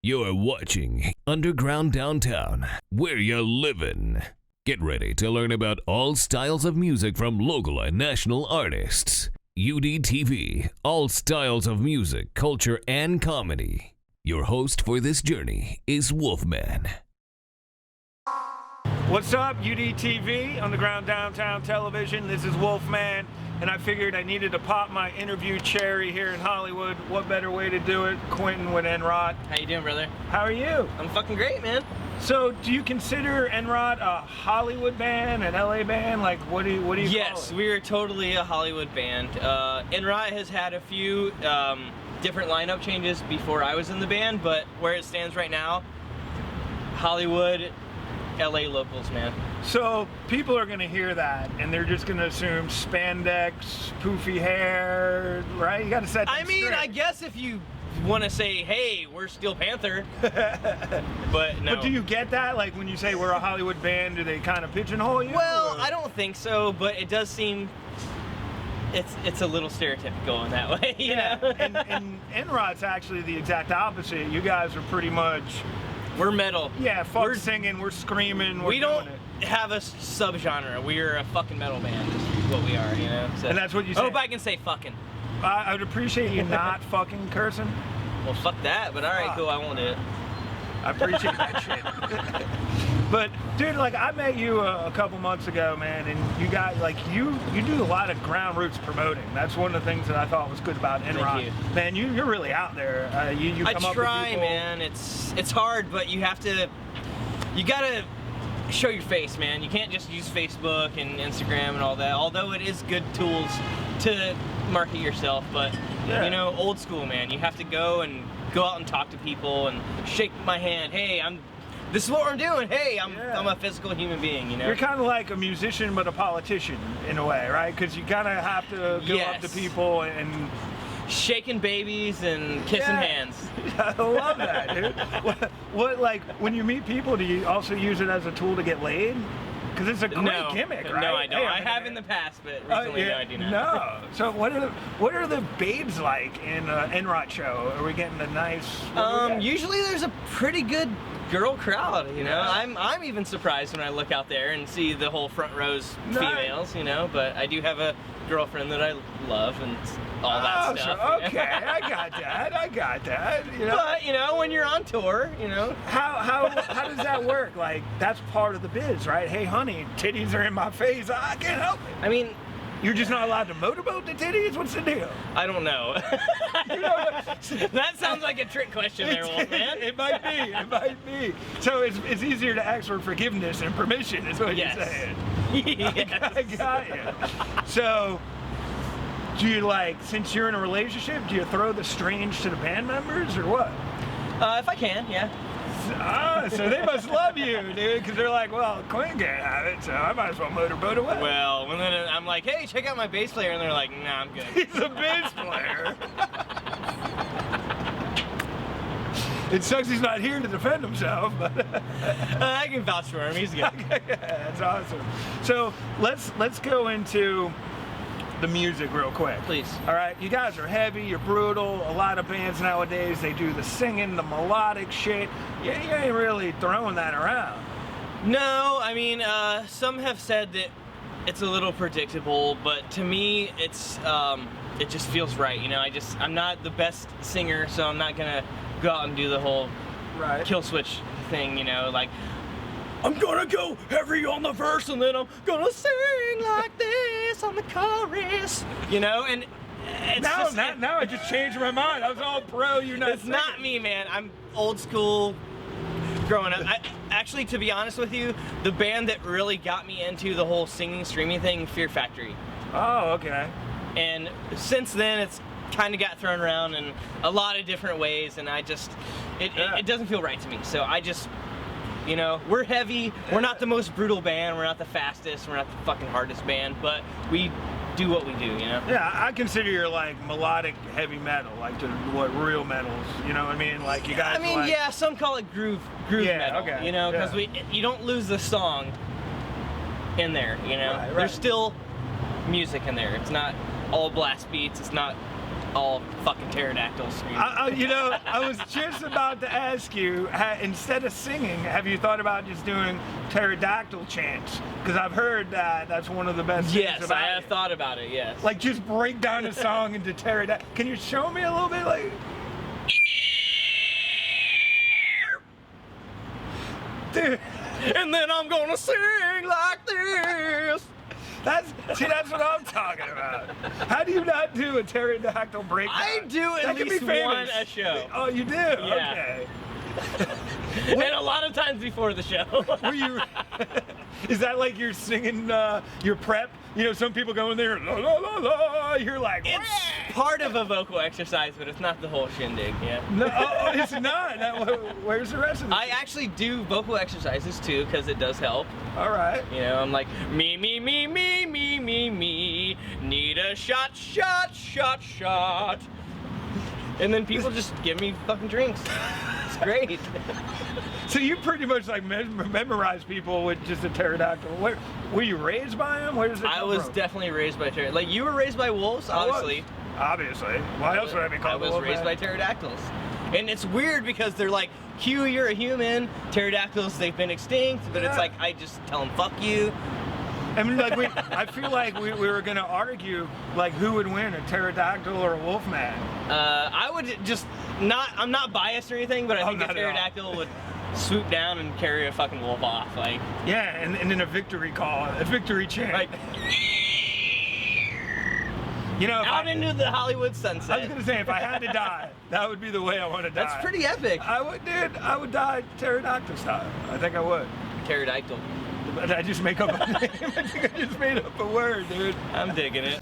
You're watching Underground Downtown, where you're living. Get ready to learn about all styles of music from local and national artists. UDTV, all styles of music, culture, and comedy. Your host for this journey is Wolfman. What's up, UDTV, Underground Downtown Television? This is Wolfman, and I figured I needed to pop my interview cherry here in Hollywood. What better way to do it? Quinton with Enrot. How you doing, brother? How are you? I'm fucking great, man. So, do you consider Enrot a Hollywood band, an LA band? Like, what do you call it? Yes, we are totally a Hollywood band. Enrot has had a few different lineup changes before I was in the band, but where it stands right now, Hollywood, LA locals, man. So people are going to hear that and they're just going to assume spandex, poofy hair, right? You got to set them straight. I guess if you want to say, hey, we're Steel Panther, but no. But do you get that? Like when you say we're a Hollywood band, do they kind of pigeonhole you? Well, or? I don't think so, but it does seem it's a little stereotypical in that way, you know? And Enrot's actually the exact opposite. You guys are pretty much... We're metal. Yeah, we're singing, we're screaming, we don't have a subgenre. We're a fucking metal band, is what we are, you know? So. And that's what you say? I hope I can say fucking. I would appreciate you not fucking cursing. Well, fuck that, but alright, cool, I won't do it. I appreciate that shit. But, dude, like, I met you a couple months ago, man, and you got, like, you do a lot of ground roots promoting. That's one of the things that I thought was good about Enrot. Thank you. Man, you're really out there. You come I up try, with people. man. It's hard, but you gotta show your face, man. You can't just use Facebook and Instagram and all that, although it is good tools to market yourself, but, you know, old school, man. You have to go out and talk to people and shake my hand. Hey, this is what we're doing. Hey, I'm a physical human being, you know? You're kind of like a musician but a politician in a way, right? Because you kind of have to go up to people and... Shaking babies and kissing hands. I love that, dude. What, like, when you meet people, do you also use it as a tool to get laid? Because it's a great gimmick, right? No, I don't. Hey, I have in the past, but recently, no, I do not. No. So what are the babes like in Enrot show? Are we getting a nice... Usually there's a pretty good girl crowd, you know. I'm even surprised when I look out there and see the whole front rows females, you know. But I do have a girlfriend that I love and all that stuff. So, okay, I got that. You know? But you know, when you're on tour, you know. How does that work? Like that's part of the biz, right? Hey, honey, titties are in my face. I can't help it. I mean. You're just not allowed to motorboat the titties? What's the deal? I don't know. That sounds like a trick question there, Wolfman. It might be. So it's easier to ask for forgiveness and permission is what you're saying. Yes. I got you. So, do you since you're in a relationship, do you throw the strange to the band members or what? If I can, yeah. So they must love you, dude, because they're like, well, Quinn can't have it, so I might as well motorboat away. Well, and then I'm like, hey, check out my bass player, and they're like, nah, I'm good. He's a bass player. It sucks he's not here to defend himself, but I can vouch for him. He's good. Okay, that's awesome. So let's go into the music real quick. Please. All right, you guys are heavy, you're brutal. A lot of bands nowadays, they do the singing, the melodic shit. You ain't really throwing that around. No, I mean, some have said that it's a little predictable, but to me, it just feels right. You know, I'm not the best singer, so I'm not gonna go out and do the whole kill switch thing. You know, like. I'm gonna go heavy on the verse and then I'm gonna sing like this on the chorus. You know, and it's now I just changed my mind. I was all pro, you're not. It's not me, man. I'm old school growing up. Actually, to be honest with you, the band that really got me into the whole singing, streaming thing, Fear Factory. Oh, okay. And since then, it's kind of got thrown around in a lot of different ways, and it doesn't feel right to me. So I just... You know, we're heavy, we're not the most brutal band, we're not the fastest, we're not the fucking hardest band, but we do what we do, you know? Yeah, I consider you like melodic heavy metal, like what real metals, you know what I mean? Like you guys I mean, yeah, some call it groove metal, okay. You know, because you don't lose the song in there, you know? Right. There's still music in there. It's not all blast beats, it's not all fucking pterodactyls. You know, I was just about to ask you, instead of singing, have you thought about just doing pterodactyl chants? Because I've heard that that's one of the best things Yes, about I have you. thought about it, yes. Like, just break down a song into pterodactyl. Can you show me a little bit? Like, dude. And then I'm gonna sing like this. That's what I'm talking about. How do you not do a pterodactyl breakdown? I do at That could be least famous. one a show. Oh, you do? Yeah. Okay. And a lot of times before the show. Were you? Is that like you're singing your prep? You know, some people go in there, la la la la. You're like, It's part of a vocal exercise, but it's not the whole shindig, yeah. no, it's not. Where's the rest of it? I actually do vocal exercises too, because it does help. All right. You know, I'm like, me, need a shot. And then people just give me fucking drinks. It's great. So you pretty much like memorize people with just a pterodactyl. Were you raised by them? Where does it come I was from? definitely raised by pterodactyls. Like, you were raised by wolves, obviously. Obviously. Why else would I be called I was a wolf, raised man? by pterodactyls. And it's weird because they're like, Q, you're a human. Pterodactyls, they've been extinct. But it's Yeah. like, I just tell them, fuck you. I mean, like I feel like we were gonna argue like who would win, a pterodactyl or a wolfman. I would just I'm not biased or anything, but I think a not at all. pterodactyl would swoop down and carry a fucking wolf off. Like, Yeah, and then a victory call, a victory chant. like You know, if out I into the Hollywood was sunset. gonna say if I had to die, that would be the way I want to die. That's pretty epic. I would die pterodactyl style. I think I would. Pterodactyl. But I just make up a name. I think I just made up a word, dude. I'm digging it.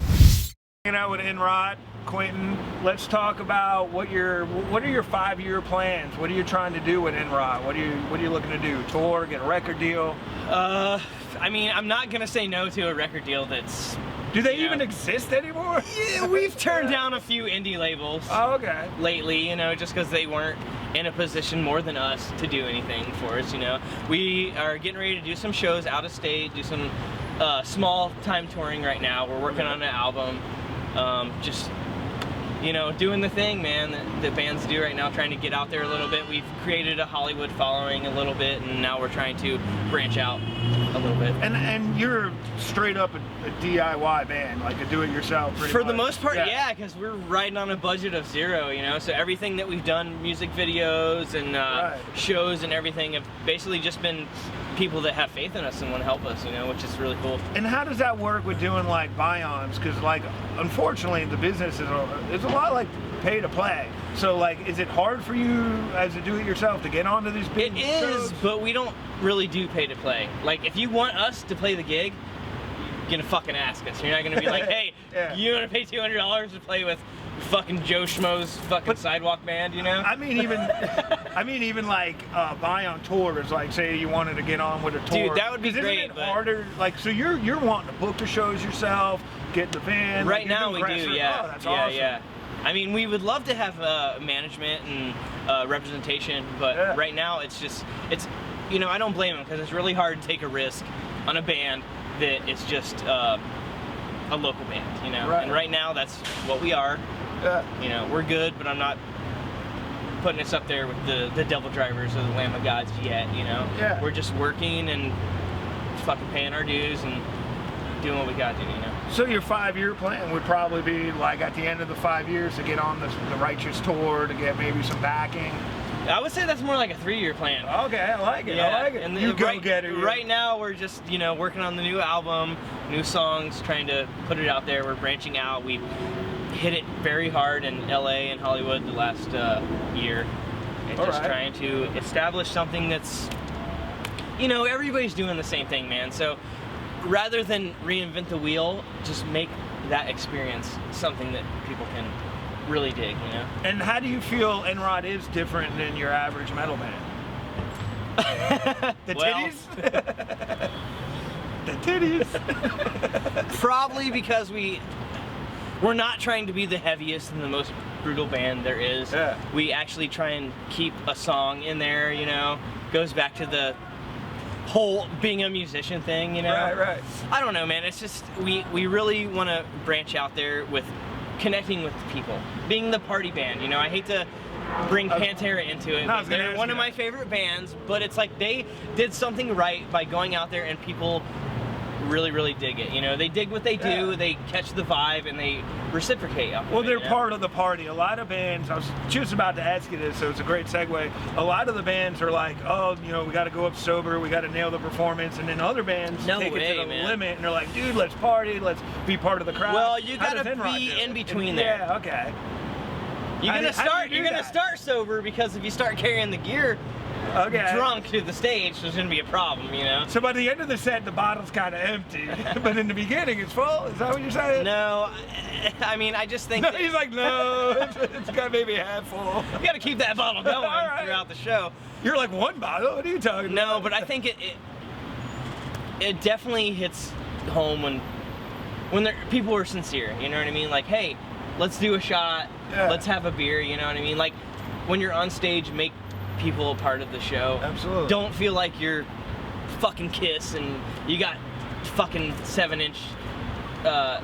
Hanging out with Enrot, Quinton. Let's talk about what are your 5-year plans? What are you trying to do with Enrot? What are you looking to do? Tour, get a record deal? I mean, I'm not gonna say no to a record deal that's. Do they Yeah. even exist anymore? Yeah, we've turned down a few indie labels Oh, okay. lately, you know, just because they weren't in a position more than us to do anything for us, you know. We are getting ready to do some shows out of state, do some small time touring right now. We're working on an album, just, you know, doing the thing, man, that bands do right now, trying to get out there a little bit. We've created a Hollywood following a little bit, and now we're trying to branch out a little bit. And you're straight up a DIY band, like a do-it-yourself. pretty For the much. most part, yeah, because we're riding on a budget of zero, you know. So everything that we've done, music videos and Right. shows and everything, have basically just been people that have faith in us and want to help us, you know, which is really cool. And how does that work with doing like buy-ons? Because like, unfortunately, the business is it's a lot like pay to play. So like, is it hard for you as a do-it-yourself to get onto these big It is, shows? but we don't really do pay to play. Like, if you want us to play the gig, you're gonna fucking ask us. You're not gonna be like, hey, Yeah. you wanna pay $200 to play with fucking Joe Schmo's fucking sidewalk band, you know? I mean, even like buy on tours. Like, say you wanted to get on with a tour. Dude, that would be 'Cause great, Isn't it but- harder? Like, so you're wanting to book the shows yourself, get the van. Right like, you're now doing we press do, for- yeah. Oh, that's yeah, awesome. yeah. I mean, we would love to have management and representation, but Yeah. right now it's you know, I don't blame them, because it's really hard to take a risk on a band that is just a local band, you know. Right. And right now that's what we are. Yeah. You know, we're good, but I'm not putting us up there with the Devil Drivers or the Lamb of Gods yet, you know. Yeah. We're just working and fucking paying our dues and doing what we got to do, you know. So your 5-year plan would probably be like at the end of the 5 years to get on the Righteous tour, to get maybe some backing. I would say that's more like a 3-year plan. Okay, I like it. I like it. And You go right, get it. Right now, we're just, you know, working on the new album, new songs, trying to put it out there. We're branching out. We hit it very hard in LA and Hollywood the last year, and just trying to establish something that's, you know, everybody's doing the same thing, man. So rather than reinvent the wheel, just make that experience something that people can really dig, you know. And how do you feel Enrot is different than your average metal band? The Well- titties? The titties. Probably because we're not trying to be the heaviest and the most brutal band there is. Yeah. We actually try and keep a song in there, you know. Goes back to the whole being a musician thing, you know. Right. I don't know, man. It's just we really want to branch out there with connecting with the people, being the party band. You know, I hate to bring Pantera into it. No, They're one of my favorite bands, but it's like they did something right by going out there and people really dig it. You know, they dig what they do, they catch the vibe, and they reciprocate. Well, they're part of the party. A lot of bands, I was just about to ask you this, so it's a great segue. A lot of the bands are like, oh, you know, we got to go up sober, we got to nail the performance, and then other bands take it to the limit, and they're like, dude, let's party, let's be part of the crowd. Well, you got to be in between there. Yeah, okay. You're gonna start sober, because if you start carrying the gear drunk to the stage, there's gonna be a problem, you know. So by the end of the set, the bottle's kind of empty, but in the beginning, it's full. Is that what you're saying? No, I mean, I just think. No, he's like, no, it's got maybe half full. You got to keep that bottle going throughout the show. You're like, one bottle? What are you talking about? No, but I think it definitely hits home when people are sincere. You know what I mean? Like, hey, let's do a shot. Yeah. Let's have a beer. You know what I mean? Like, when you're on stage, make people a part of the show. Absolutely. Don't feel like you're fucking Kiss and you got fucking 7-inch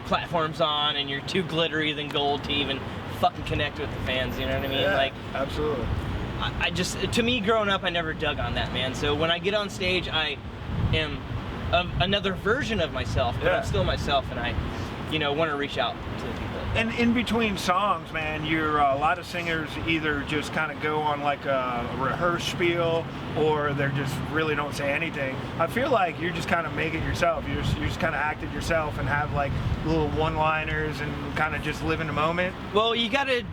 platforms on and you're too glittery than gold to even fucking connect with the fans. You know what I mean? Yeah, like, absolutely. I just, to me, growing up, I never dug on that, man. So when I get on stage, I am another version of myself, but I'm still myself, and I, you know, want to reach out to the people. And in between songs, man, you're a lot of singers either just kind of go on like a rehearse spiel, or they just really don't say anything. I feel like you just kind of make it yourself. You just kind of act it yourself and have like little one-liners and kind of just live in the moment. Well, you got to,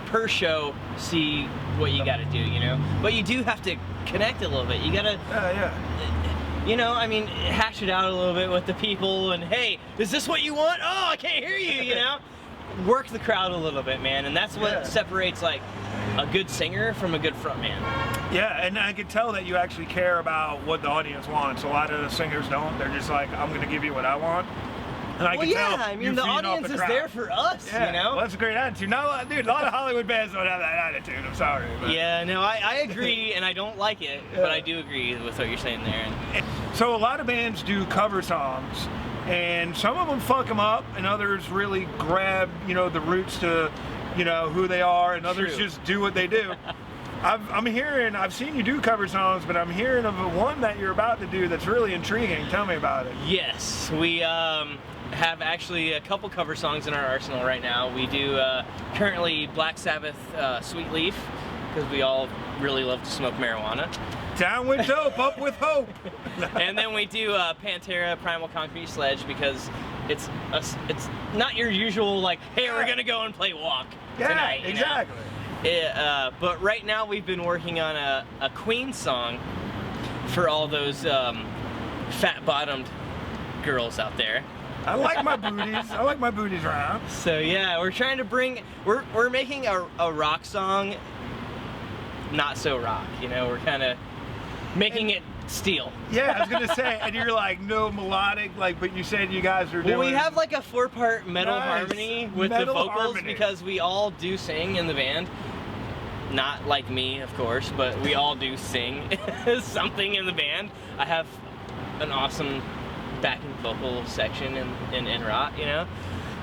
per show, see what you got to do, you know? But you do have to connect a little bit. You got to... You know, I mean, hash it out a little bit with the people, and hey, is this what you want? Oh, I can't hear you, you know? Work the crowd a little bit, man, and that's what separates like a good singer from a good frontman. Yeah, and I can tell that you actually care about what the audience wants. A lot of the singers don't. They're just like, I'm going to give you what I want. And I can tell I mean, the audience is there for us, you know? Well, that's a great attitude. Dude, a lot of Hollywood bands don't have that attitude. I'm sorry. But. Yeah, no, I agree, and I don't like it, but I do agree with what you're saying there. So a lot of bands do cover songs, and some of them fuck them up, and others really grab, you know, the roots to, you know, who they are, and others just do what they do. I've seen you do cover songs, but I'm hearing of one that you're about to do that's really intriguing. Tell me about it. Yes, we have actually a couple cover songs in our arsenal right now. We do currently Black Sabbath, Sweet Leaf, because we all really love to smoke marijuana. Down with dope, up with hope. And then we do Pantera, Primal Concrete Sledge, because it's not your usual like, hey, we're gonna go and play Walk tonight. Exactly. But right now we've been working on a Queen song for all those fat-bottomed girls out there. I like my booties. I like my booties around. So yeah, we're trying to bring, we're making a rock song, not so rock, you know, we're kind of making it steel. Yeah, I was gonna say, and you're like, no melodic, like, but you said you guys are doing... Well, we have like a 4-part metal harmony with the vocals, because we all do sing in the band. Not like me, of course, but we all do sing something in the band. I have an awesome backing vocal section in Enrot, you know?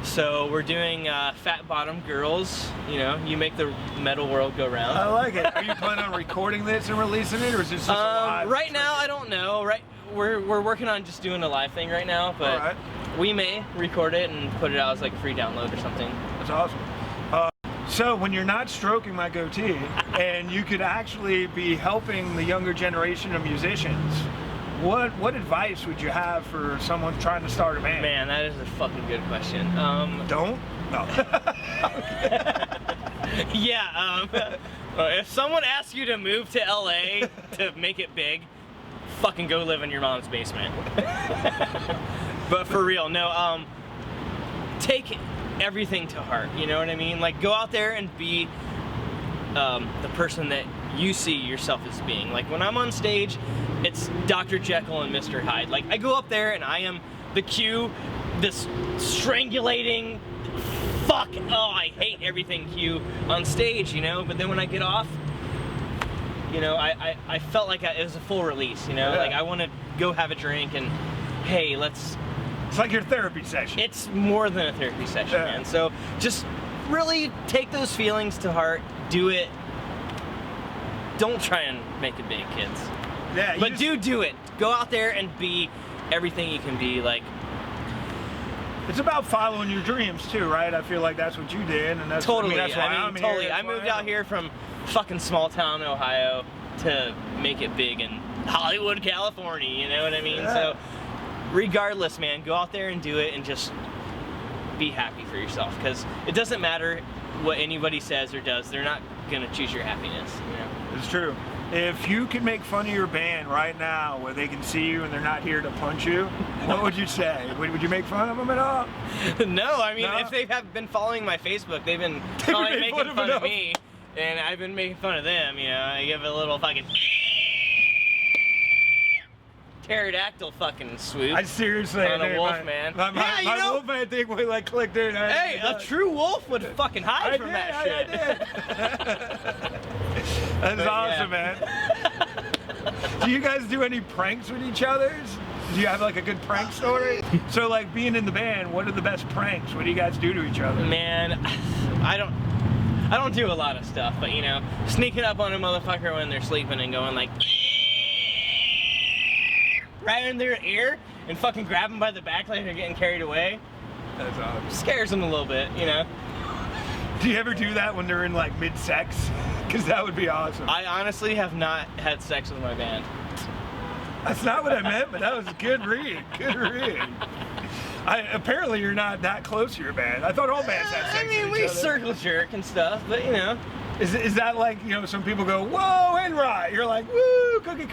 So we're doing Fat Bottom Girls, you know, you make the metal world go round. I like it. Are you planning on recording this and releasing it, or is this just a live? Right now, I don't know. We're working on just doing a live thing right now, but we may record it and put it out as like a free download or something. That's awesome. So when you're not stroking my goatee, and you could actually be helping the younger generation of musicians, what advice would you have for someone trying to start a band? Man, that is a fucking good question. Don't? No. Yeah, if someone asks you to move to LA to make it big, fucking go live in your mom's basement. But for real, no, take everything to heart, you know what I mean? Like, go out there and be the person that you see yourself as being. Like, when I'm on stage, it's Dr. Jekyll and Mr. Hyde. Like, I go up there and I am the Q, this strangulating, fuck, oh, I hate everything Q on stage, you know? But then when I get off, you know, I felt like it was a full release, you know? Like, I want to go have a drink and, hey, let's It's like your therapy session. It's more than a therapy session, Yeah. man. So just really take those feelings to heart. Do it. Don't try and make it big, kids. Yeah, But do it. Go out there and be everything you can be. Like, it's about following your dreams too, right? I feel like that's what you did, and that's totally. that's why I'm totally. here. I moved out here from fucking small town Ohio to make it big in Hollywood, California. You know what I mean? Yeah. So, regardless, man, go out there and do it, and just be happy for yourself. Because it doesn't matter what anybody says or does. They're not gonna choose your happiness. You know? It's true. If you could make fun of your band right now, where they can see you and they're not here to punch you, what would you say? Would you make fun of them at all? No, I mean, No? if they have been following my Facebook, they've been made making fun of fun enough. of me, and I've been making fun of them. You know, I give a little fucking pterodactyl fucking swoop. I seriously On a dude, wolf, man. My Yeah, you know- Wolfman thing we like clicked in. Hey, a true wolf would fucking hide from that shit. I did. That's awesome, man. Do you guys do any pranks with each other? Do you have like a good prank story? So like being in the band, what are the best pranks? What do you guys do to each other? Man, I don't do a lot of stuff, but you know, sneaking up on a motherfucker when they're sleeping and going like right in their ear and fucking grab them by the back like they're getting carried away. That's awesome. Scares them a little bit, you know. Do you ever do that when they're in like mid-sex? Because that would be awesome. I honestly have not had sex with my band. That's not what I meant, but that was a good read. Good read. Apparently you're not that close to your band. I thought all bands had sex I mean, with we each other. circle jerk and stuff, but you know. Is that like, you know, some people go, whoa, Enrot. You're like, woo, cookie.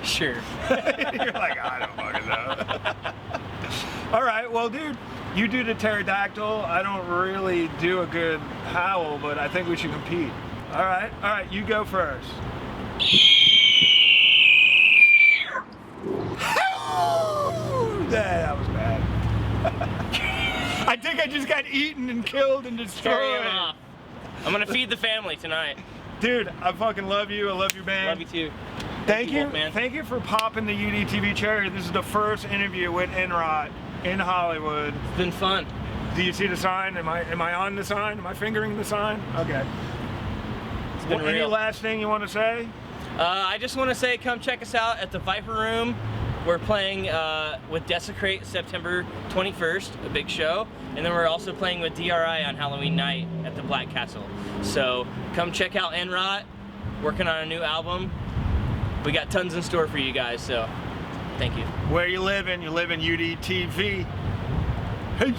Sure. You're like, I don't fucking know. All right, well, dude, you do the pterodactyl. I don't really do a good howl, but I think we should compete. All right, you go first. That was bad. I think I just got eaten and killed and Carry destroyed. him off. I'm gonna feed the family tonight. Dude, I fucking love you. I love your band. Love you too. Thank you. Wolfman. Thank you for popping the UDTV cherry. This is the first interview with Enrot in Hollywood. It's been fun. Do you see the sign? Am I on the sign? Am I fingering the sign? Okay. It's been Any real. last thing you want to say? I just want to say, come check us out at the Viper Room. We're playing with Desecrate September 21st, a big show. And then we're also playing with DRI on Halloween night at the Black Castle. So come check out Enrot, working on a new album. We got tons in store for you guys, so thank you. Where you living? You live in UDTV. Peace.